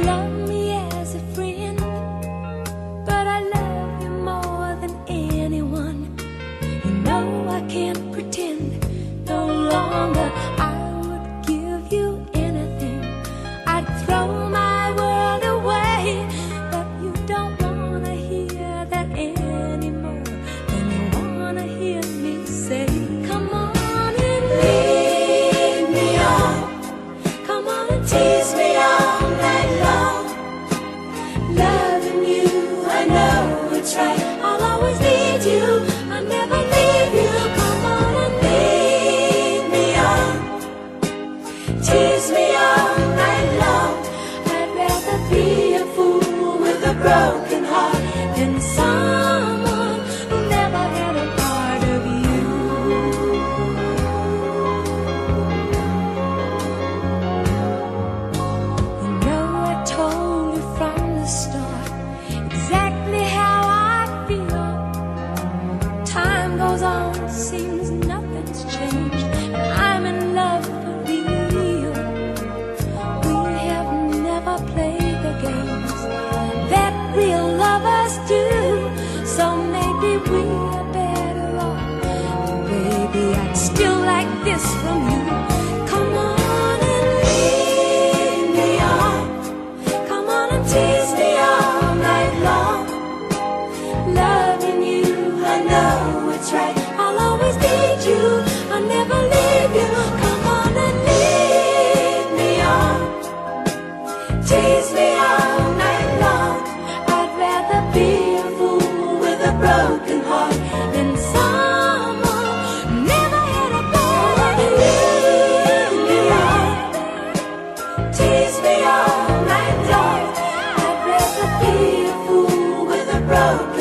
love me as a friend, but I love you more than anyone. You know I can't pretend no longer. I would give you anything. I'd throw my world away, but you don't wanna hear that anymore. And you wanna hear me say, come on and lead me on. Come on and tease me all night long. Loving you, I know it's right. I'll always need you, I'll never leave you. Come on and lead me on. Tease me all night long. I'd rather be a fool with a broken heart than someone who never had a part of you. You know I told you from the start exactly how I feel. Time goes on, seems nothing's changed, and I'm in love for real. We have never played the games that real lovers do, so maybe we are better off. Baby, I'd still like this from you. Come on and lead me on. Come on and tease me all night long. Loving you, I know it's right. I'll always need you, I'll never leave you. Come on and lead me on. Tease me all night long. I'd rather be a fool with a broken heart than someone who never had a part of you. Lead me on. Tease me all night long. I'd rather be a fool with a broken